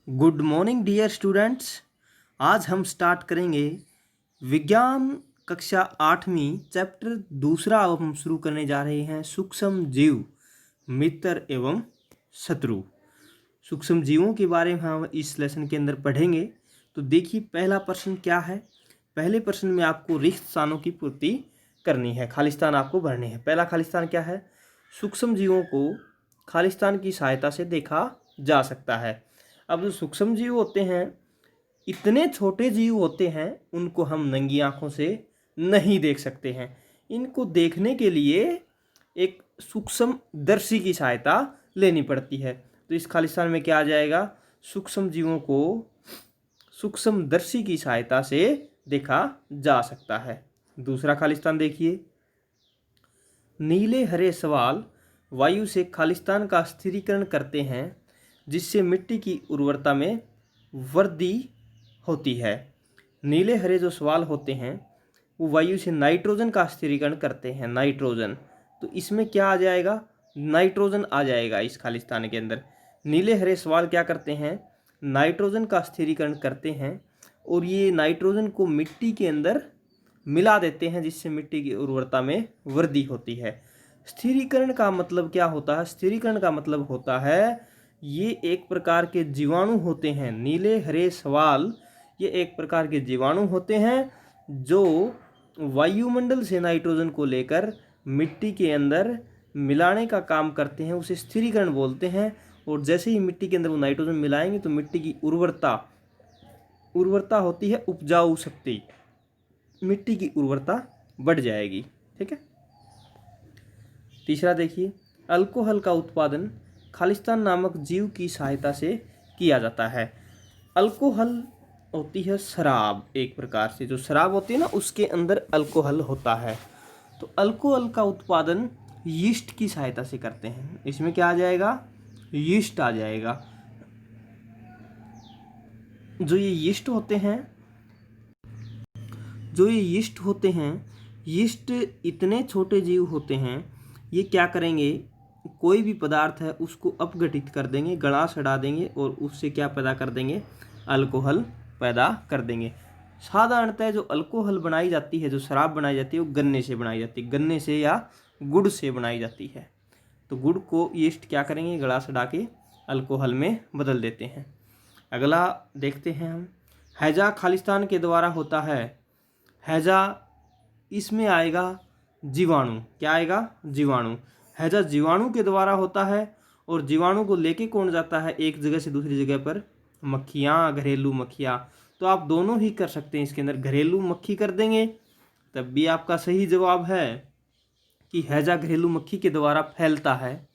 Good morning dear students. आज हम start करेंगे विज्ञान कक्षा 8वीं चैप्टर दूसरा। अब हम शुरू करने जा रहे हैं सूक्ष्म जीव, मित्र एवं शत्रु। सूक्ष्म जीवों के बारे में हम इस लेसन के अंदर पढ़ेंगे। तो देखिए पहला प्रश्न क्या है। पहले प्रश्न में आपको रिक्त स्थानों की पूर्ति करनी है, खालिस्तान आपको भरने हैं। पहला खालिस्तान क्या है? सूक्ष्म जीवों को खालिस्तान की सहायता से देखा जा सकता है। अब जो सूक्ष्म जीव होते हैं, इतने छोटे जीव होते हैं, उनको हम नंगी आंखों से नहीं देख सकते हैं। इनको देखने के लिए एक सूक्ष्म दर्शी की सहायता लेनी पड़ती है। तो इस खालिस्तान में क्या आ जाएगा? सूक्ष्म जीवों को सूक्ष्म दर्शी की सहायता से देखा जा सकता है। दूसरा खालिस्तान देखिए, नीले हरे सवाल वायु से खालिस्तान का स्थिरीकरण करते हैं, जिससे मिट्टी की उर्वरता में वृद्धि होती है। नीले हरे जो सवाल होते हैं वो वायु से नाइट्रोजन का स्थिरीकरण करते हैं। नाइट्रोजन, तो इसमें क्या आ जाएगा? नाइट्रोजन आ जाएगा इस खालिस्तान के अंदर। नीले हरे सवाल क्या करते हैं? नाइट्रोजन का स्थिरीकरण करते हैं, और ये नाइट्रोजन को मिट्टी के अंदर मिला देते हैं, जिससे मिट्टी की उर्वरता में वृद्धि होती है। स्थिरीकरण का मतलब क्या होता है? स्थिरीकरण का मतलब होता है ये एक प्रकार के जीवाणु होते हैं। नीले हरे सवाल ये एक प्रकार के जीवाणु होते हैं जो वायुमंडल से नाइट्रोजन को लेकर मिट्टी के अंदर मिलाने का काम करते हैं, उसे स्थिरीकरण बोलते हैं। और जैसे ही मिट्टी के अंदर वो नाइट्रोजन मिलाएंगे तो मिट्टी की उर्वरता होती है, उपजाऊ शक्ति, मिट्टी की उर्वरता बढ़ जाएगी। ठीक है। तीसरा देखिए, अल्कोहल का उत्पादन खालिस्तान नामक जीव की सहायता से किया जाता है। अल्कोहल होती है शराब, एक प्रकार से जो शराब होती है ना, उसके अंदर अल्कोहल होता है। तो अल्कोहल का उत्पादन यीस्ट की सहायता से करते हैं। इसमें क्या आ जाएगा? यीस्ट आ जाएगा। जो ये यीस्ट होते हैं, यीस्ट इतने छोटे जीव होते हैं, ये क्या करेंगे? कोई भी पदार्थ है उसको अपघटित कर देंगे, गला सड़ा देंगे, और उससे क्या पैदा कर देंगे? अल्कोहल पैदा कर देंगे। साधारणतः जो अल्कोहल बनाई जाती है, जो शराब बनाई जाती है, वो गन्ने से बनाई जाती है। गन्ने से या गुड़ से बनाई जाती है। तो गुड़ को यीस्ट क्या करेंगे? गला सड़ा के अल्कोहल में बदल देते हैं। अगला देखते हैं हम, हैजा खालिस्तान के द्वारा होता है। हैजा, इसमें आएगा जीवाणु। क्या आएगा? जीवाणु। हैजा जीवाणु के द्वारा होता है, और जीवाणु को लेके कौन जाता है एक जगह से दूसरी जगह पर? मक्खियाँ, घरेलू मक्खियाँ। तो आप दोनों ही कर सकते हैं इसके अंदर, घरेलू मक्खी कर देंगे तब भी आपका सही जवाब है कि हैजा घरेलू मक्खी के द्वारा फैलता है।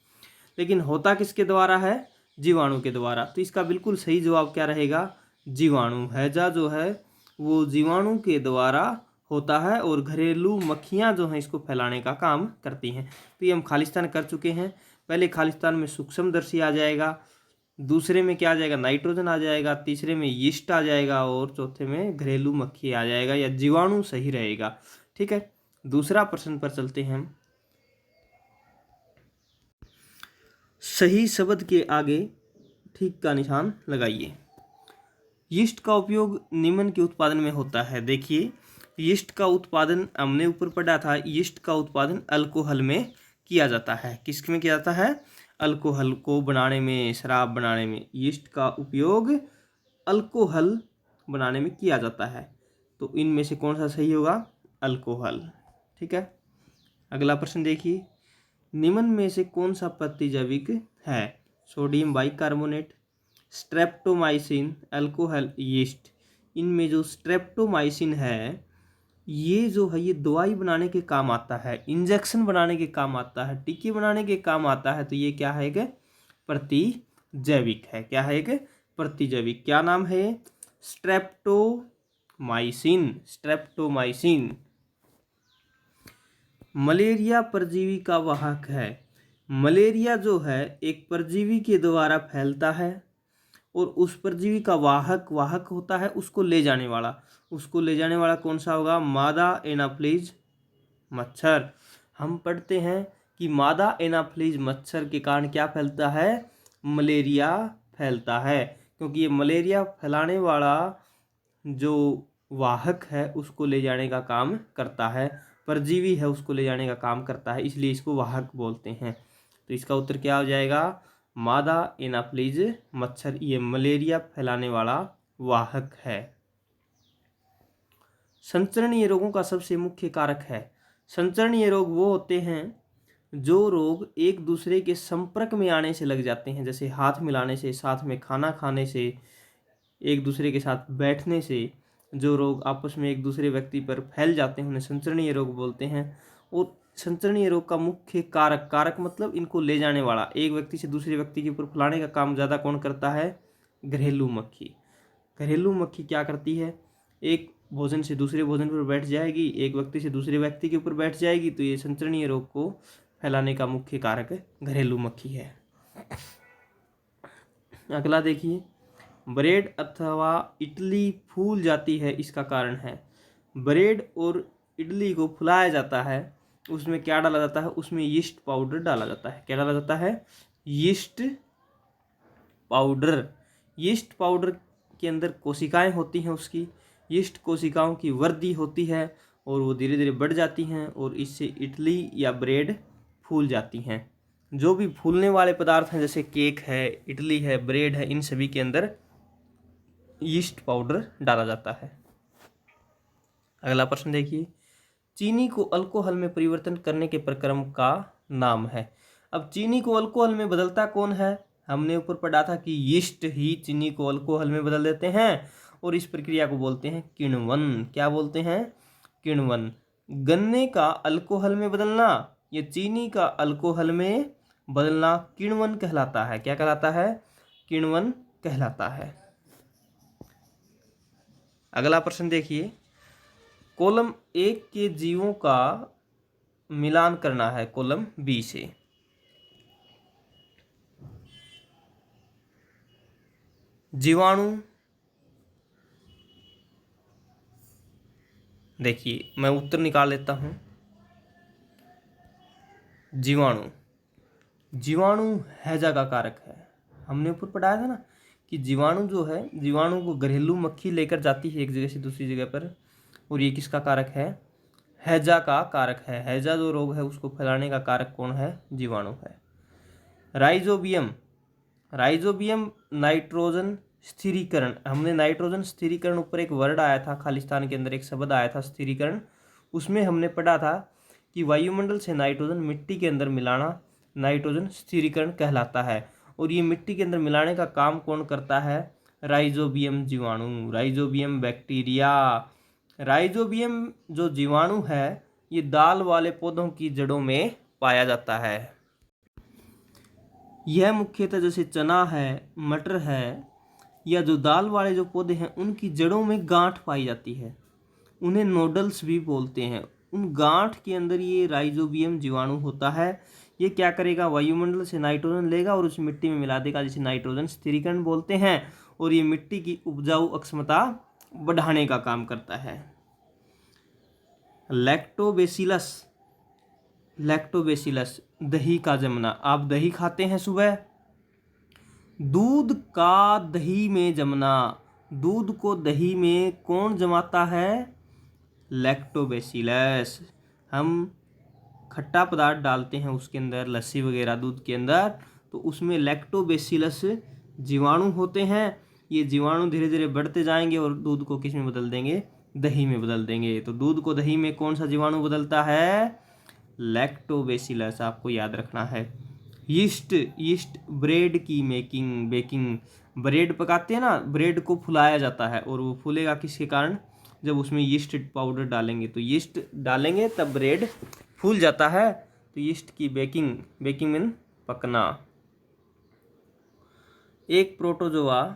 लेकिन होता किसके द्वारा है? जीवाणु के द्वारा। तो इसका बिल्कुल सही जवाब क्या रहेगा? जीवाणु। हैजा जो है वो जीवाणु के द्वारा होता है, और घरेलू मक्खियाँ जो हैं इसको फैलाने का काम करती हैं। तो ये हम खालिस्तान कर चुके हैं। पहले खालिस्तान में सूक्ष्मदर्शी आ जाएगा, दूसरे में क्या आ जाएगा? नाइट्रोजन आ जाएगा, तीसरे में यीस्ट आ जाएगा, और चौथे में घरेलू मक्खी आ जाएगा, या जीवाणु सही रहेगा। ठीक है। दूसरा प्रश्न पर चलते हैं हम। सही शब्द के आगे ठीक का निशान लगाइए। यीस्ट का उपयोग निम्न के उत्पादन में होता है। देखिए, यीस्ट का उत्पादन हमने ऊपर पढ़ा था, यीस्ट का उत्पादन अल्कोहल में किया जाता है। किस में किया जाता है? अल्कोहल को बनाने में, शराब बनाने में यीस्ट का उपयोग अल्कोहल बनाने में किया जाता है। तो इनमें से कौन सा सही होगा? अल्कोहल। ठीक है। अगला प्रश्न देखिए, निम्न में से कौन सा प्रतिजैविक है? Sodium bicarbonate, streptomycin, alcohol, yeast. इनमें जो स्ट्रेप्टोमाइसिन है, ये जो है ये दवाई बनाने के काम आता है, इंजेक्शन बनाने के काम आता है, टीके बनाने के काम आता है। तो ये क्या है? एक प्रतिजैविक है। क्या है? एक प्रतिजैविक। क्या नाम है? स्ट्रेप्टोमाइसिन। स्ट्रेप्टोमाइसिन। मलेरिया परजीवी का वाहक है। मलेरिया जो है एक परजीवी के द्वारा फैलता है, और उस परजीवी का वाहक होता है, उसको ले जाने वाला कौन सा होगा? मादा एनाफ्लीज मच्छर। हम पढ़ते हैं कि मादा एनाफ्लीज मच्छर के कारण क्या फैलता है? मलेरिया फैलता है। क्योंकि ये मलेरिया फैलाने वाला जो वाहक है उसको ले जाने का काम करता है, परजीवी है उसको ले जाने का काम करता है, इसलिए इसको वाहक बोलते हैं। तो इसका उत्तर क्या हो जाएगा? मादा एनाफ्लीज मच्छर ये मलेरिया फैलाने वाला वाहक है। संचरणीय रोगों का सबसे मुख्य कारक है। संचरणीय रोग वो होते हैं जो रोग एक दूसरे के संपर्क में आने से लग जाते हैं, जैसे हाथ मिलाने से, साथ में खाना खाने से, एक दूसरे के साथ बैठने से जो रोग आपस में एक दूसरे व्यक्ति पर फैल जाते हैं उन्हें संचरणीय रोग बोलते हैं। और संचरणीय रोग का मुख्य कारक, कारक मतलब इनको ले जाने वाला, एक व्यक्ति से दूसरे व्यक्ति के ऊपर फैलाने का काम ज़्यादा कौन करता है? घरेलू मक्खी। घरेलू मक्खी क्या करती है? एक भोजन से दूसरे भोजन पर बैठ जाएगी, एक व्यक्ति से दूसरे व्यक्ति के ऊपर बैठ जाएगी, तो ये संचरणीय रोग को फैलाने का मुख्य कारक घरेलू मक्खी है। अगला देखिए, ब्रेड अथवा इडली फूल जाती है, इसका कारण है। ब्रेड और इडली को फुलाया जाता है, उसमें क्या डाला जाता है? उसमें यीस्ट पाउडर डाला जाता है। क्या डाला जाता है? Yeast powder. यीस्ट पाउडर के अंदर कोशिकाएं होती हैं, उसकी यीस्ट कोशिकाओं की वृद्धि होती है और वो धीरे धीरे बढ़ जाती हैं और इससे इडली या ब्रेड फूल जाती हैं। जो भी फूलने वाले पदार्थ हैं जैसे केक है, इडली है, ब्रेड है, इन सभी के अंदर यीस्ट पाउडर डाला जाता है। अगला प्रश्न देखिए, चीनी को अल्कोहल में परिवर्तन करने के प्रक्रम का नाम है। अब चीनी को अल्कोहल में बदलता कौन है? हमने ऊपर पढ़ा था कि यीस्ट ही चीनी को अल्कोहल में बदल देते हैं और इस प्रक्रिया को बोलते हैं किण्वन। क्या बोलते हैं? किण्वन। गन्ने का अल्कोहल में बदलना, ये चीनी का अल्कोहल में बदलना किण्वन कहलाता है। क्या कहलाता है? किण्वन कहलाता है। अगला प्रश्न देखिए, कॉलम 1 के जीवों का मिलान करना है कॉलम बी से। जीवाणु, देखिए मैं उत्तर निकाल लेता हूं। जीवाणु, जीवाणु हैजा का कारक है। हमने ऊपर पढ़ाया था ना कि जीवाणु जो है, जीवाणु को घरेलू मक्खी लेकर जाती है एक जगह से दूसरी जगह पर, और ये किसका कारक है? हैजा का कारक है। हैजा जो रोग है उसको फैलाने का कारक कौन है? जीवाणु है। राइजोबियम, राइजोबियम नाइट्रोजन स्थिरीकरण। हमने नाइट्रोजन स्थिरीकरण ऊपर एक वर्ड आया था, खालिस्तान के अंदर एक शब्द आया था स्थिरीकरण, उसमें हमने पढ़ा था कि वायुमंडल से नाइट्रोजन मिट्टी के अंदर मिलाना नाइट्रोजन स्थिरीकरण कहलाता है। और ये मिट्टी के अंदर मिलाने का काम कौन करता है? राइजोबियम जीवाणु, राइजोबियम बैक्टीरिया। राइजोबियम जो जीवाणु है ये दाल वाले पौधों की जड़ों में पाया जाता है। यह मुख्यतः जैसे चना है, मटर है, या जो दाल वाले जो पौधे हैं उनकी जड़ों में गांठ पाई जाती है, उन्हें नोडल्स भी बोलते हैं। उन गांठ के अंदर ये राइजोबियम जीवाणु होता है। ये क्या करेगा? वायुमंडल से नाइट्रोजन लेगा और उस मिट्टी में मिला देगा, जिसे नाइट्रोजन स्थिरीकरण बोलते हैं, और ये मिट्टी की उपजाऊ अक्षमता बढ़ाने का काम करता है। लैक्टोबैसिलस, लैक्टोबैसिलस दही का जमना। आप दही खाते हैं सुबह, दूध का दही में जमना। दूध को दही में कौन जमाता है? लैक्टोबैसिलस। हम खट्टा पदार्थ डालते हैं उसके अंदर, लस्सी वगैरह दूध के अंदर, तो उसमें लैक्टोबैसिलस जीवाणु होते हैं। ये जीवाणु धीरे धीरे बढ़ते जाएंगे और दूध को किस में बदल देंगे? दही में बदल देंगे। तो दूध को दही में कौन सा जीवाणु बदलता है? लैक्टोबैसिलस, आपको याद रखना है। यीस्ट, यीस्ट ब्रेड की मेकिंग, बेकिंग। ब्रेड पकाते हैं ना, ब्रेड को फुलाया जाता है और वो फूलेगा किसके कारण? जब उसमें यीस्ट पाउडर डालेंगे, तो यीस्ट डालेंगे तब ब्रेड फूल जाता है। तो यीस्ट की बेकिंग, बेकिंग मीन पकना। एक प्रोटोजोआ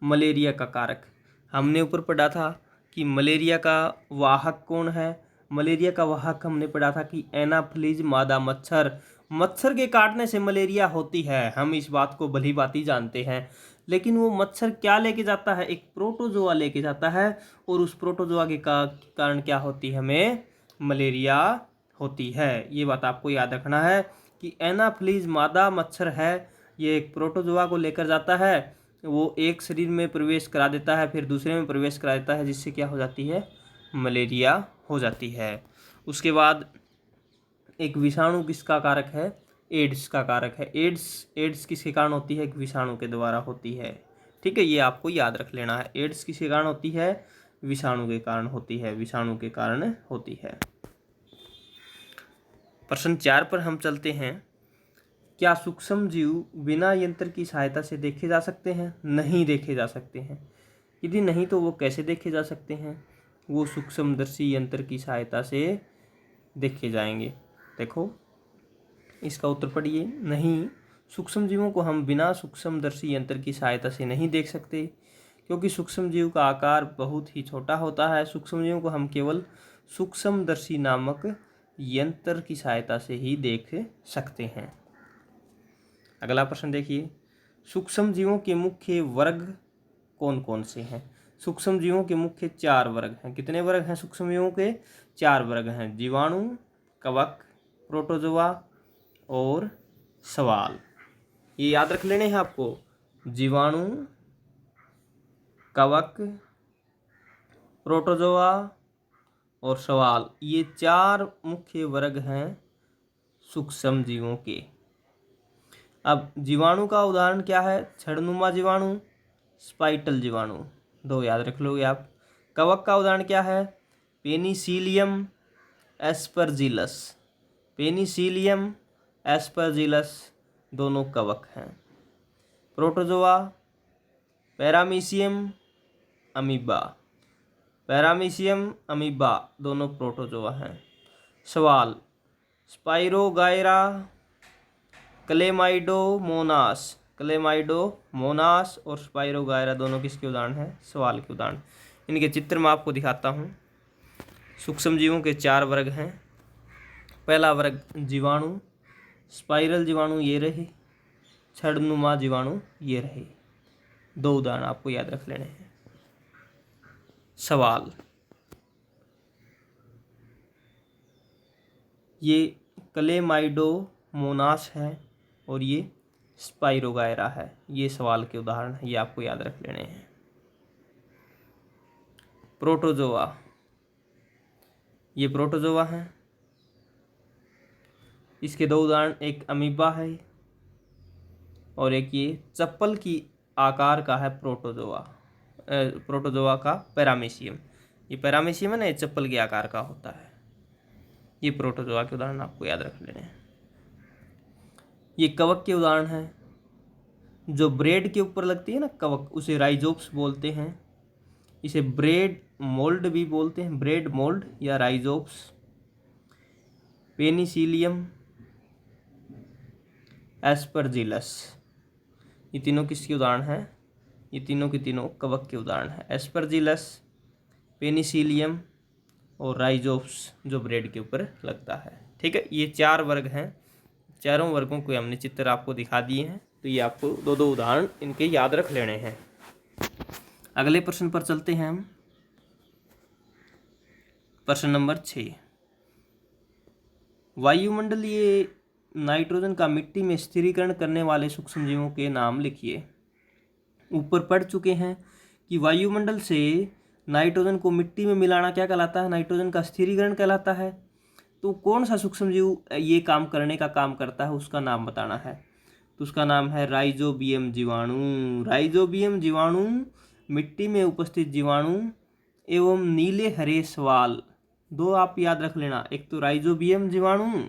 मलेरिया का कारक। हमने ऊपर पढ़ा था कि मलेरिया का वाहक कौन है? मलेरिया का वाहक हमने पढ़ा था कि एनाफ्लीज मादा मच्छर। मच्छर के काटने से मलेरिया होती है, हम इस बात को भली भांति जानते हैं। लेकिन वो मच्छर क्या लेके जाता है? एक प्रोटोजोआ लेके जाता है, और उस प्रोटोजोआ के कारण क्या होती है? हमें मलेरिया होती है। ये बात आपको याद रखना है कि एनाफ्लीज मादा मच्छर है, ये एक प्रोटोजोआ को लेकर जाता है वो एक शरीर में प्रवेश करा देता है, फिर दूसरे में प्रवेश करा देता है, जिससे क्या हो जाती है, मलेरिया हो जाती है। उसके बाद एक विषाणु किसका कारक है, एड्स का कारक है। एड्स किसके कारण होती है, एक विषाणु के द्वारा होती है। ठीक है, ये आपको याद रख लेना है। एड्स किसके कारण होती है, विषाणु के कारण होती है, विषाणु के कारण होती है। प्रश्न 4 पर हम चलते हैं। क्या सूक्ष्म जीव बिना यंत्र की सहायता से देखे जा सकते हैं? नहीं देखे जा सकते हैं। यदि नहीं तो वो कैसे देखे जा सकते हैं? वो सूक्ष्मदर्शी यंत्र की सहायता से देखे जाएंगे। देखो इसका उत्तर पढ़िए। नहीं, सूक्ष्म जीवों को हम बिना सूक्ष्मदर्शी यंत्र की सहायता से नहीं देख सकते, क्योंकि सूक्ष्म जीव का आकार बहुत ही छोटा होता है। सूक्ष्म जीवों को हम केवल सूक्ष्मदर्शी नामक यंत्र की सहायता से ही देख सकते हैं। अगला प्रश्न देखिए। सूक्ष्म जीवों के मुख्य वर्ग कौन कौन से हैं? सूक्ष्म जीवों के मुख्य 4 वर्ग हैं। कितने वर्ग हैं सूक्ष्म जीवों के? 4 वर्ग हैं। जीवाणु, कवक, प्रोटोजोआ और शैवाल। ये याद रख लेने हैं आपको। जीवाणु, कवक, प्रोटोजोआ और शैवाल, ये 4 मुख्य वर्ग हैं सूक्ष्म जीवों के। अब जीवाणु का उदाहरण क्या है? छड़नुमा जीवाणु, स्पाइटल जीवाणु, 2 याद रख लोगे आप। कवक का उदाहरण क्या है? पेनिसिलियम एस्परजिलस, पेनिसिलियम एस्परजिलस, दोनों कवक हैं। Protozoa paramecium amoeba, paramecium amoeba, दोनों प्रोटोजोआ हैं। शैवाल स्पाइरोगायरा क्लेमाइडोमोनास, क्लेमाइडोमोनास और स्पाइरोगायरा, दोनों किसके उदाहरण हैं? शैवाल के उदाहरण। इनके चित्र मैं आपको दिखाता हूँ। सूक्ष्म जीवों के 4 वर्ग हैं। पहला वर्ग जीवाणु, स्पाइरल जीवाणु ये रहे, छड़नुमा जीवाणु ये रहे। 2 उदाहरण आपको याद रख लेने हैं। शैवाल, ये क्लेमाइडोमोनास है और ये स्पाइरोगायरा है। ये शैवाल के उदाहरण है, ये आपको याद रख लेने हैं। प्रोटोजोआ, ये प्रोटोजोआ हैं। इसके 2 उदाहरण, एक अमीबा है और एक ये चप्पल की आकार का है प्रोटोजोआ। प्रोटोजोआ का पैरामीशियम, ये पैरामीशियम है ना, ये चप्पल के आकार का होता है। ये प्रोटोजोआ के उदाहरण आपको याद रख लेने हैं। ये कवक के उदाहरण हैं। जो ब्रेड के ऊपर लगती है ना कवक, उसे राइजोप्स बोलते हैं। इसे ब्रेड मोल्ड भी बोलते हैं, ब्रेड मोल्ड या राइजोप्स। पेनिसिलियम एस्परजिलस, ये तीनों किसके उदाहरण हैं? ये तीनों के तीनों कवक के उदाहरण हैं। एस्परजिलस, पेनिसिलियम और राइजोप्स, जो ब्रेड के ऊपर लगता है। ठीक है, ये 4 वर्ग हैं। चारों वर्गों को हमने चित्र आपको दिखा दिए हैं, तो ये आपको 2 उदाहरण इनके याद रख लेने हैं। अगले प्रश्न पर चलते हैं हम। प्रश्न नंबर 6। वायुमंडलीय नाइट्रोजन का मिट्टी में स्थिरीकरण करने वाले सूक्ष्म जीवों के नाम लिखिए। ऊपर पढ़ चुके हैं कि वायुमंडल से नाइट्रोजन को मिट्टी में मिलाना क्या कहलाता है? नाइट्रोजन का स्थिरीकरण कहलाता है। तो कौन सा सूक्ष्म जीव ये काम करने का काम करता है, उसका नाम बताना है। तो उसका नाम है राइजोबियम जीवाणु। राइजोबियम जीवाणु मिट्टी में उपस्थित जीवाणु एवं नीले हरे शैवाल, 2 आप याद रख लेना। एक तो राइजोबियम जीवाणु,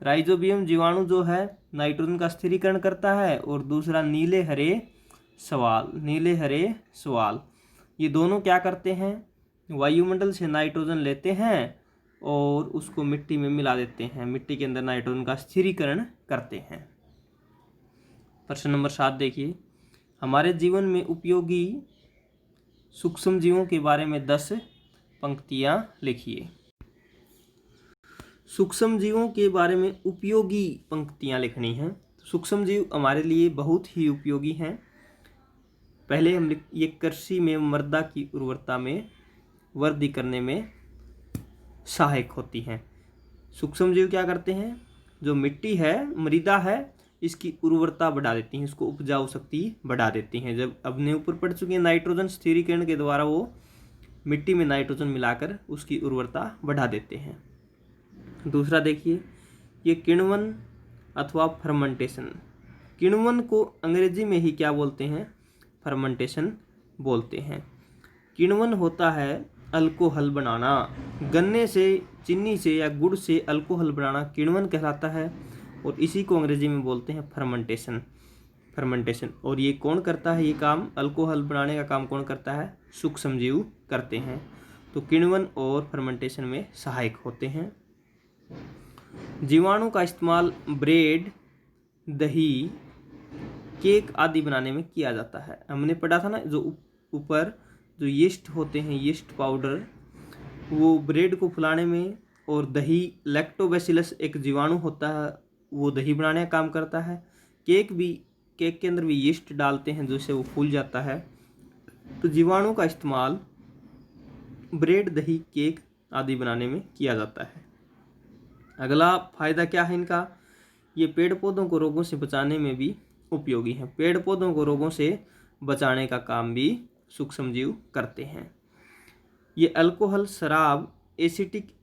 राइजोबियम जीवाणु जो है नाइट्रोजन का स्थिरीकरण करता है, और दूसरा नीले हरे शैवाल, नीले हरे शैवाल, ये दोनों क्या करते हैं? वायुमंडल से नाइट्रोजन लेते हैं और उसको मिट्टी में मिला देते हैं, मिट्टी के अंदर नाइट्रोजन का स्थिरीकरण करते हैं। प्रश्न नंबर 7 देखिए। हमारे जीवन में उपयोगी सूक्ष्म जीवों के बारे में 10 पंक्तियां लिखिए। सूक्ष्म जीवों के बारे में उपयोगी पंक्तियां लिखनी हैं। सूक्ष्म जीव हमारे लिए बहुत ही उपयोगी हैं। पहले हम ये कृषि में मृदा की उर्वरता में वृद्धि करने में सहायक होती हैं। सूक्ष्म जीव क्या करते हैं? जो मिट्टी है, मृदा है, इसकी उर्वरता बढ़ा देती हैं, इसको उपजाऊ शक्ति बढ़ा देती हैं। जब अपने ऊपर पड़ चुके हैं नाइट्रोजन, स्थिरीकरण के द्वारा वो मिट्टी में नाइट्रोजन मिलाकर उसकी उर्वरता बढ़ा देते हैं। दूसरा देखिए, ये किण्वन अथवा फर्मेंटेशन। किण्वन को अंग्रेजी में ही क्या बोलते हैं? फर्मेंटेशन बोलते हैं। किण्वन होता है अल्कोहल बनाना। गन्ने से, चीनी से या गुड़ से अल्कोहल बनाना किण्वन कहलाता है और इसी को अंग्रेजी में बोलते हैं फर्मेंटेशन। और ये कौन करता है? ये काम अल्कोहल बनाने का काम कौन करता है? सूक्ष्मजीव करते हैं। तो किण्वन और फर्मेंटेशन में सहायक होते हैं। जीवाणु का इस्तेमाल ब्रेड, दही, केक आदि बनाने में किया जाता है। हमने पढ़ा था ना, जो ऊपर जो यीस्ट होते हैं, यीस्ट पाउडर, वो ब्रेड को फुलाने में, और दही, लैक्टोबैसिलस एक जीवाणु होता है, वो दही बनाने का काम करता है। केक के अंदर भी यीस्ट डालते हैं जिससे वो फूल जाता है। तो जीवाणु का इस्तेमाल ब्रेड, दही, केक आदि बनाने में किया जाता है। अगला फायदा क्या है इनका? ये पेड़ पौधों को रोगों से बचाने में भी उपयोगी है। पेड़ पौधों को रोगों से बचाने का काम भी सूक्ष्मजीव करते हैं। ये अल्कोहल, शराब, एसिटिक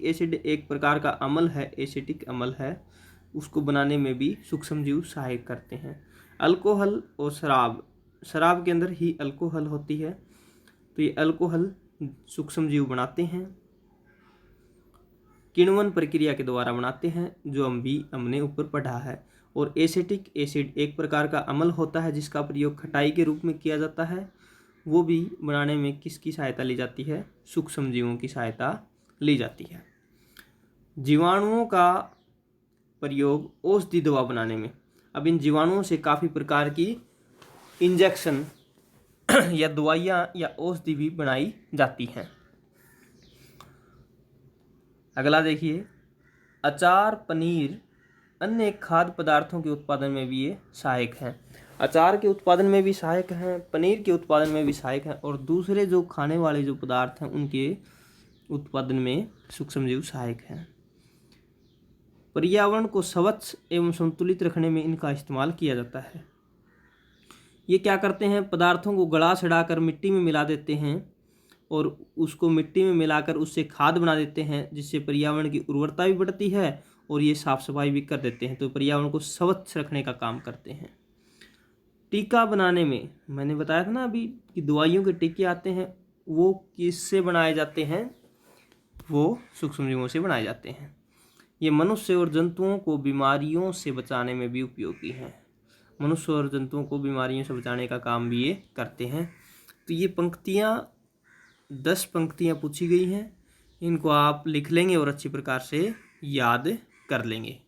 एसिड एक प्रकार का अम्ल है, एसिटिक अम्ल है, उसको बनाने में भी सूक्ष्मजीव सहायक करते हैं। अल्कोहल और शराब के अंदर ही अल्कोहल होती है, तो ये अल्कोहल सूक्ष्मजीव बनाते हैं। किण्वन प्रक्रिया के द्वारा बनाते हैं, जो हमने ऊपर पढ़ा है। और एसिटिक एसिड एक प्रकार का अम्ल होता है जिसका प्रयोग खटाई के रूप में किया जाता है, वो भी बनाने में किसकी सहायता ली जाती है? सूक्ष्मजीवों की सहायता ली जाती है। जीवाणुओं का प्रयोग औषधि दवा बनाने में। अब इन जीवाणुओं से काफ़ी प्रकार की इंजेक्शन या दवाइयाँ या औषधि भी बनाई जाती हैं। अगला देखिए, अचार, पनीर, अन्य खाद्य पदार्थों के उत्पादन में भी ये सहायक हैं। अचार के उत्पादन में भी सहायक हैं, पनीर के उत्पादन में भी सहायक हैं, और दूसरे जो खाने वाले जो पदार्थ हैं उनके उत्पादन में सूक्ष्मजीव सहायक हैं। पर्यावरण को स्वच्छ एवं संतुलित रखने में इनका इस्तेमाल किया जाता है। ये क्या करते हैं? पदार्थों को गला सड़ाकर मिट्टी में मिला देते हैं और उसको मिट्टी में मिलाकर उससे खाद बना देते हैं, जिससे पर्यावरण की उर्वरता भी बढ़ती है और ये साफ सफाई भी कर देते हैं। तो पर्यावरण को स्वच्छ रखने का काम करते हैं। टीका बनाने में, मैंने बताया था ना अभी कि दवाइयों के टीके आते हैं, वो किससे बनाए जाते हैं? वो सूक्ष्मजीवों से बनाए जाते हैं। ये मनुष्य और जंतुओं को बीमारियों से बचाने में भी उपयोगी हैं। मनुष्य और जंतुओं को बीमारियों से बचाने का काम भी ये करते हैं। तो ये पंक्तियाँ 10 पंक्तियाँ पूछी गई हैं, इनको आप लिख लेंगे और अच्छी प्रकार से याद कर लेंगे।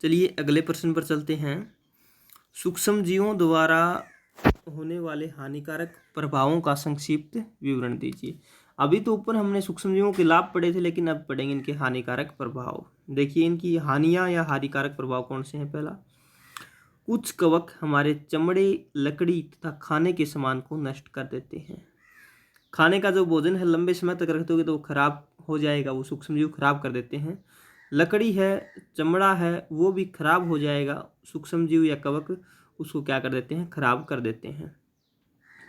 चलिए अगले प्रश्न पर चलते हैं। सूक्ष्मजीवों द्वारा होने वाले हानिकारक प्रभावों का संक्षिप्त विवरण दीजिए। अभी तो ऊपर हमने सूक्ष्मजीवों के लाभ पढ़े थे, लेकिन अब पढ़ेंगे इनके हानिकारक प्रभाव। देखिए इनकी हानियाँ या हानिकारक प्रभाव कौन से हैं। पहला, कुछ कवक हमारे चमड़े, लकड़ी तथा खाने के सामान को नष्ट कर देते हैं। खाने का जो भोजन है लंबे समय तक रखते हो तो वो खराब हो जाएगा, वो सूक्ष्मजीव खराब कर देते हैं। लकड़ी है, चमड़ा है, वो भी खराब हो जाएगा, सूक्ष्मजीव या कवक उसको क्या कर देते हैं? खराब कर देते हैं।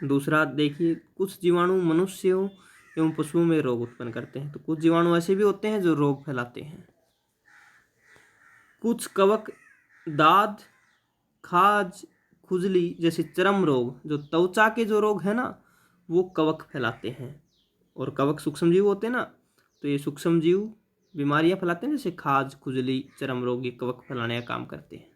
दूसरा देखिए, कुछ जीवाणु मनुष्यों एवं पशुओं में रोग उत्पन्न करते हैं। तो कुछ जीवाणु ऐसे भी होते हैं जो रोग फैलाते हैं। कुछ कवक दाद, खाज, खुजली जैसे चर्म रोग, जो त्वचा के जो रोग है ना, वो कवक फैलाते हैं। और कवक सूक्ष्मजीव होते हैं ना, तो ये सूक्ष्मजीव बीमारियां फैलाते हैं, जैसे खाज, खुजली, चर्म रोग, ये कवक फैलाने का काम करते हैं।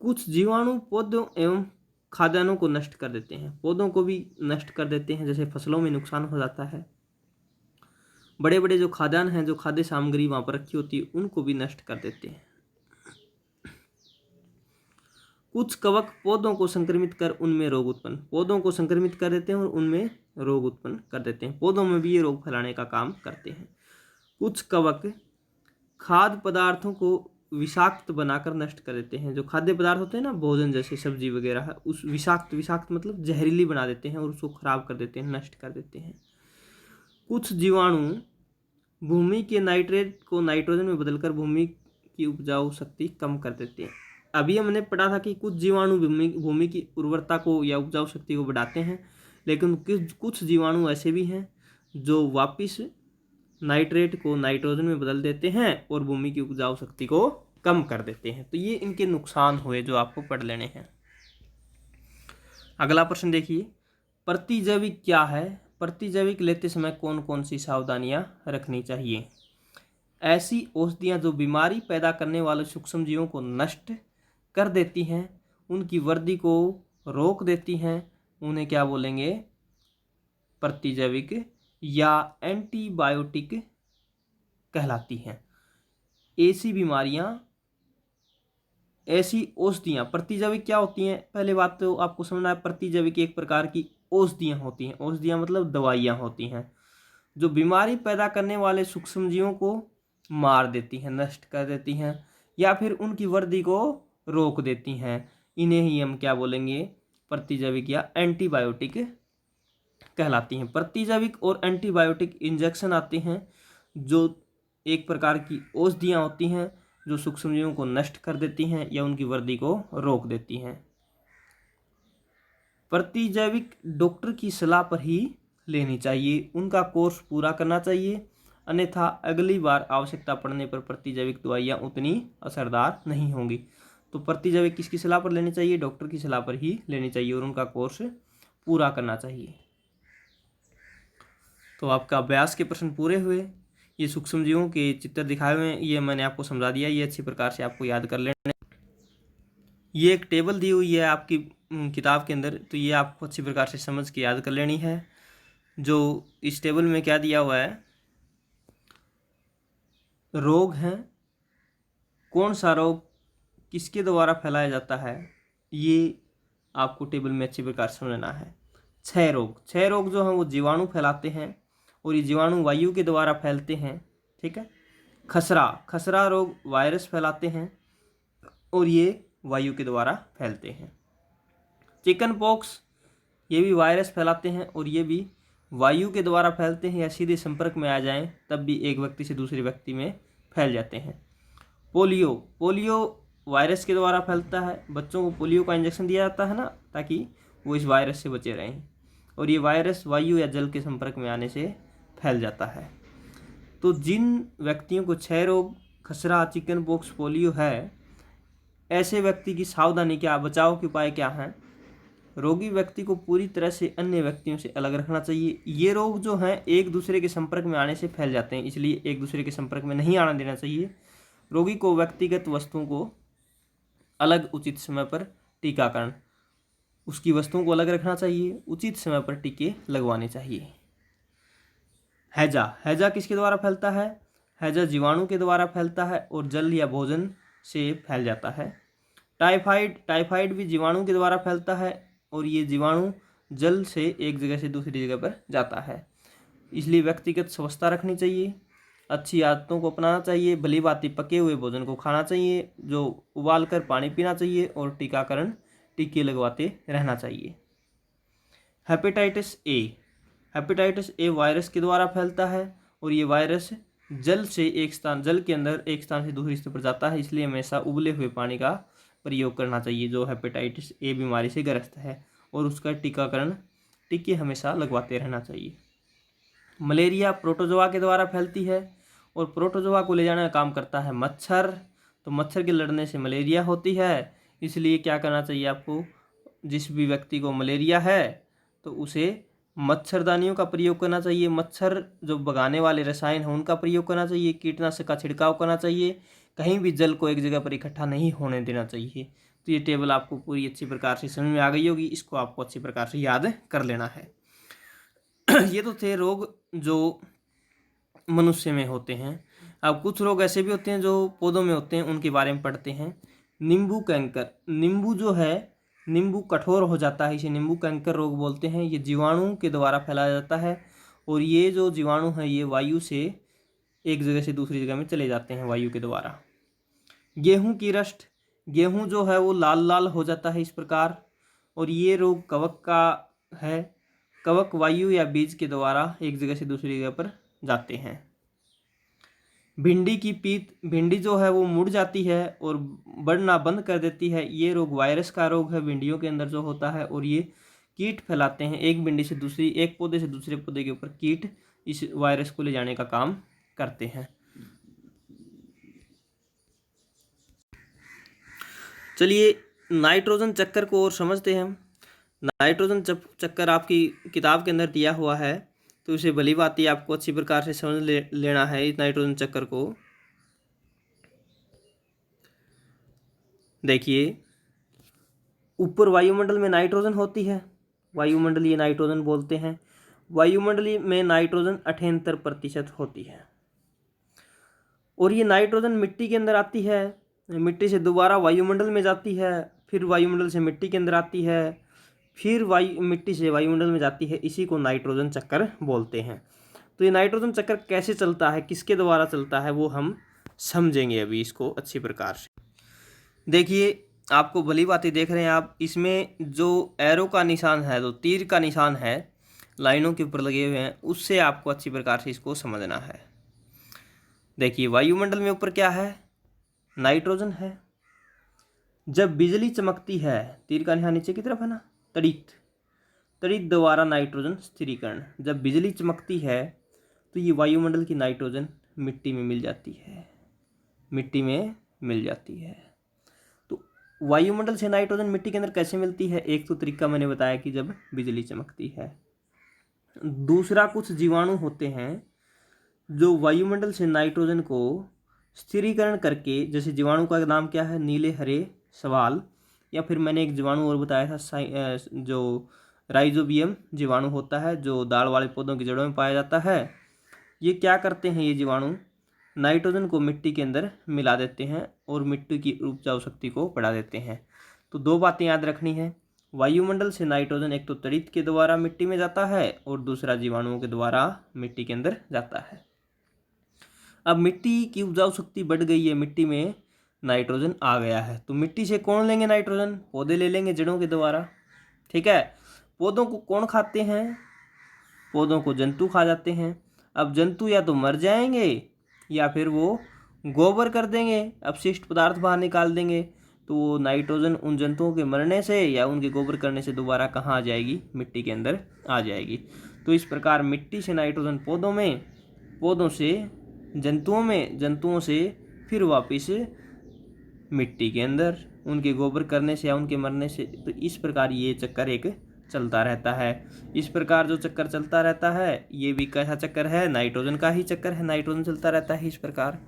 कुछ जीवाणु पौधों एवं खाद्यान्नों को नष्ट कर देते हैं। पौधों को भी नष्ट कर देते हैं, जैसे फसलों में नुकसान हो जाता है। बड़े बड़े जो खाद्यान्न हैं, जो खाद्य सामग्री वहाँ पर रखी होती है, उनको भी नष्ट कर देते हैं। कुछ कवक पौधों को संक्रमित कर उनमें रोग उत्पन्न, पौधों को संक्रमित कर देते हैं और उनमें रोग उत्पन्न कर देते हैं। पौधों में भी ये रोग फैलाने का काम करते हैं। कुछ कवक खाद्य पदार्थों को विषाक्त बनाकर नष्ट कर देते हैं। जो खाद्य पदार्थ होते हैं ना, भोजन जैसे सब्जी वगैरह है, उस विषाक्त मतलब जहरीली बना देते हैं और उसको खराब कर देते हैं, नष्ट कर देते हैं। कुछ जीवाणु भूमि के नाइट्रेट को नाइट्रोजन में बदलकर भूमि की उपजाऊ शक्ति कम कर देते हैं। अभी हमने पढ़ा था कि कुछ जीवाणु भूमि की उर्वरता को या उपजाऊ शक्ति को बढ़ाते हैं, लेकिन कुछ जीवाणु ऐसे भी हैं जो वापस नाइट्रेट को नाइट्रोजन में बदल देते हैं और भूमि की उपजाऊ शक्ति को कम कर देते हैं। तो ये इनके नुकसान हुए जो आपको पढ़ लेने हैं। अगला प्रश्न देखिए, प्रतिजैविक क्या है? प्रतिजैविक लेते समय कौन कौन सी सावधानियां रखनी चाहिए? ऐसी औषधियां जो बीमारी पैदा करने वाले सूक्ष्म जीवों को नष्ट कर देती हैं, उनकी वृद्धि को रोक देती हैं, उन्हें क्या बोलेंगे? प्रतिजैविक या एंटीबायोटिक कहलाती हैं। ऐसी बीमारियां, ऐसी औषधियां, प्रतिजैविक क्या होती हैं? पहले बात तो आपको समझना है, प्रतिजैविक एक प्रकार की औषधियां होती हैं। औषधियां मतलब दवाइयां होती हैं जो बीमारी पैदा करने वाले सूक्ष्म जीवों को मार देती हैं, नष्ट कर देती हैं, या फिर उनकी वृद्धि को रोक देती हैं। इन्हें ही हम क्या बोलेंगे? प्रतिजैविक या एंटीबायोटिक कहलाती हैं। प्रतिजैविक और एंटीबायोटिक इंजेक्शन आते हैं जो एक प्रकार की औषधियां होती हैं जो सूक्ष्मजीवों को नष्ट कर देती हैं या उनकी वृद्धि को रोक देती हैं। प्रतिजैविक डॉक्टर की सलाह पर ही लेनी चाहिए, उनका कोर्स पूरा करना चाहिए, अन्यथा अगली बार आवश्यकता पड़ने पर प्रतिजैविक दवाइयाँ उतनी असरदार नहीं होंगी। तो प्रतिजैविक किसकी सलाह पर लेनी चाहिए? डॉक्टर की सलाह पर ही लेनी चाहिए और उनका कोर्स पूरा करना चाहिए। तो आपका अभ्यास के प्रश्न पूरे हुए। ये सूक्ष्मजीवों के चित्र दिखाए हुए हैं, ये मैंने आपको समझा दिया, ये अच्छी प्रकार से आपको याद कर लेना। ये एक टेबल दी हुई है आपकी किताब के अंदर, तो ये आपको अच्छी प्रकार से समझ के याद कर लेनी है। जो इस टेबल में क्या दिया हुआ है, रोग हैं, कौन सा रोग किसके द्वारा फैलाया जाता है, ये आपको टेबल में अच्छी प्रकार से समझना है। 6 रोग जो हैं वो जीवाणु फैलाते हैं और ये जीवाणु वायु के द्वारा फैलते हैं, ठीक है। खसरा रोग वायरस फैलाते हैं और ये वायु के द्वारा फैलते हैं। चिकन पॉक्स, ये भी वायरस फैलाते हैं और ये भी वायु के द्वारा फैलते हैं या सीधे संपर्क में आ जाएं तब भी एक व्यक्ति से दूसरे व्यक्ति में फैल जाते हैं। पोलियो वायरस के द्वारा फैलता है, बच्चों को पोलियो का इंजेक्शन दिया जाता है ना, ताकि वो इस वायरस से बचे रहें, और ये वायरस वायु या जल के संपर्क में आने से फैल जाता है। तो जिन व्यक्तियों को 6 रोग, खसरा, चिकन पॉक्स, पोलियो है, ऐसे व्यक्ति की सावधानी क्या, बचाव के उपाय क्या हैं? रोगी व्यक्ति को पूरी तरह से अन्य व्यक्तियों से अलग रखना चाहिए। ये रोग जो हैं एक दूसरे के संपर्क में आने से फैल जाते हैं, इसलिए एक दूसरे के संपर्क में नहीं आना देना चाहिए। रोगी को व्यक्तिगत वस्तुओं को अलग, उचित समय पर टीकाकरण, उसकी वस्तुओं को अलग रखना चाहिए, उचित समय पर टीके लगवाने चाहिए। हैजा किसके द्वारा फैलता है? हैजा जीवाणु के द्वारा फैलता है और जल या भोजन से फैल जाता है। टाइफाइड भी जीवाणु के द्वारा फैलता है और ये जीवाणु जल से एक जगह से दूसरी जगह पर जाता है, इसलिए व्यक्तिगत स्वच्छता रखनी चाहिए, अच्छी आदतों को अपनाना चाहिए, भली भांति पके हुए भोजन को खाना चाहिए, जो उबाल कर पानी पीना चाहिए और टीके लगवाते रहना चाहिए। हेपेटाइटिस ए वायरस के द्वारा फैलता है और ये वायरस जल के अंदर एक स्थान से दूसरे स्थान पर जाता है, इसलिए हमेशा उबले हुए पानी का प्रयोग करना चाहिए जो हेपेटाइटिस ए बीमारी से ग्रस्त है, और उसका टीके हमेशा लगवाते रहना चाहिए। मलेरिया प्रोटोजोआ के द्वारा फैलती है और प्रोटोजोआ को ले जाने का काम करता है मच्छर, तो मच्छर के लड़ने से मलेरिया होती है, इसलिए क्या करना चाहिए आपको? जिस भी व्यक्ति को मलेरिया है तो उसे मच्छरदानियों का प्रयोग करना चाहिए, मच्छर जो भगाने वाले रसायन हैं उनका प्रयोग करना चाहिए, कीटनाशक का छिड़काव करना चाहिए, कहीं भी जल को एक जगह पर इकट्ठा नहीं होने देना चाहिए। तो ये टेबल आपको पूरी अच्छी प्रकार से समझ में आ गई होगी, इसको आपको अच्छी प्रकार से याद कर लेना है। ये तो थे रोग जो मनुष्य में होते हैं। अब कुछ रोग ऐसे भी होते हैं जो पौधों में होते हैं, उनके बारे में पढ़ते हैं। नींबू कैंकर, नींबू जो है, नींबू कठोर हो जाता है, इसे नींबू कैंकर रोग बोलते हैं। ये जीवाणु के द्वारा फैलाया जाता है और ये जो जीवाणु है ये वायु से एक जगह से दूसरी जगह में चले जाते हैं वायु के द्वारा। गेहूं की रस्ट, गेहूं जो है वो लाल लाल हो जाता है इस प्रकार, और ये रोग कवक का है, कवक वायु या बीज के द्वारा एक जगह से दूसरी जगह पर जाते हैं। भिंडी जो है वो मुड़ जाती है और बढ़ना बंद कर देती है। ये रोग वायरस का रोग है, भिंडियों के अंदर जो होता है, और ये कीट फैलाते हैं एक पौधे से दूसरे पौधे के ऊपर कीट इस वायरस को ले जाने का काम करते हैं। चलिए नाइट्रोजन चक्कर को और समझते हैं हम। नाइट्रोजन चक्कर आपकी किताब के अंदर दिया हुआ है, तो इसे भली भांति आपको अच्छी प्रकार से समझ लेना है इस नाइट्रोजन चक्कर को। देखिए, ऊपर वायुमंडल में नाइट्रोजन होती है, वायुमंडलीय नाइट्रोजन बोलते हैं। वायुमंडलीय में नाइट्रोजन 78% होती है, और ये नाइट्रोजन मिट्टी के अंदर आती है, मिट्टी से दोबारा वायुमंडल में जाती है, फिर वायुमंडल से मिट्टी के अंदर आती है, फिर मिट्टी से वायुमंडल में जाती है। इसी को नाइट्रोजन चक्कर बोलते हैं। तो ये नाइट्रोजन चक्कर कैसे चलता है, किसके द्वारा चलता है, वो हम समझेंगे अभी इसको अच्छी प्रकार से। देखिए, आपको भली बातें देख रहे हैं आप, इसमें जो एरो का निशान है, जो तीर का निशान है लाइनों के ऊपर लगे हुए हैं, उससे आपको अच्छी प्रकार से इसको समझना है। देखिए, वायुमंडल में ऊपर क्या है, नाइट्रोजन है। जब बिजली चमकती है, तीर का निशान नीचे की तरफ है ना, तड़ित द्वारा नाइट्रोजन स्थिरीकरण। जब बिजली चमकती है तो ये वायुमंडल की नाइट्रोजन मिट्टी में मिल जाती है। तो वायुमंडल से नाइट्रोजन मिट्टी के अंदर कैसे मिलती है? एक तो तरीका मैंने बताया कि जब बिजली चमकती है। दूसरा, कुछ जीवाणु होते हैं जो वायुमंडल से नाइट्रोजन को स्थिरीकरण करके, जैसे जीवाणु का नाम क्या है, नीले हरे सवाल, या फिर मैंने एक जीवाणु और बताया था जो राइजोबियम जीवाणु होता है, जो दाल वाले पौधों की जड़ों में पाया जाता है। ये क्या करते हैं, ये जीवाणु नाइट्रोजन को मिट्टी के अंदर मिला देते हैं और मिट्टी की उपजाऊ शक्ति को बढ़ा देते हैं। तो दो बातें याद रखनी है, वायुमंडल से नाइट्रोजन एक तो तड़ित के द्वारा मिट्टी में जाता है और दूसरा जीवाणुओं के द्वारा मिट्टी के अंदर जाता है। अब मिट्टी की उपजाऊ शक्ति बढ़ गई है, मिट्टी में नाइट्रोजन आ गया है, तो मिट्टी से कौन लेंगे नाइट्रोजन? पौधे ले लेंगे जड़ों के द्वारा। ठीक है, पौधों को कौन खाते हैं? पौधों को जंतु खा जाते हैं। अब जंतु या तो मर जाएंगे या फिर वो गोबर कर देंगे, अपशिष्ट पदार्थ बाहर निकाल देंगे। तो वो नाइट्रोजन उन जंतुओं के मरने से या उनके गोबर करने से दोबारा कहाँ आ जाएगी? मिट्टी के अंदर आ जाएगी। तो इस प्रकार मिट्टी से नाइट्रोजन पौधों में, पौधों से जंतुओं में, जंतुओं से फिर वापस मिट्टी के अंदर, उनके गोबर करने से या उनके मरने से। तो इस प्रकार ये चक्कर एक चलता रहता है। इस प्रकार जो चक्कर चलता रहता है, ये भी कैसा चक्कर है? नाइट्रोजन का ही चक्कर है, नाइट्रोजन चलता रहता है इस प्रकार।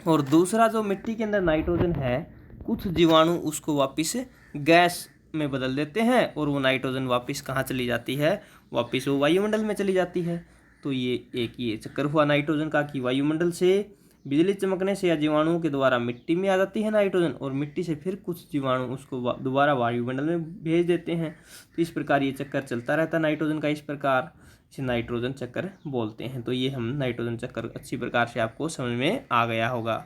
और दूसरा, जो मिट्टी के अंदर नाइट्रोजन है, कुछ जीवाणु उसको वापस गैस में बदल देते हैं और वो नाइट्रोजन वापस कहाँ चली जाती है? वापस वो वायुमंडल में चली जाती है। तो ये चक्कर हुआ नाइट्रोजन का कि वायुमंडल से बिजली चमकने से या जीवाणुओं के द्वारा मिट्टी में आ जाती है नाइट्रोजन, और मिट्टी से फिर कुछ जीवाणु उसको दोबारा वायुमंडल में भेज देते हैं। तो इस प्रकार ये चक्कर चलता रहता है नाइट्रोजन का। इस प्रकार इसे नाइट्रोजन चक्कर बोलते हैं। तो ये हम नाइट्रोजन चक्कर अच्छी प्रकार से आपको समझ में आ गया होगा।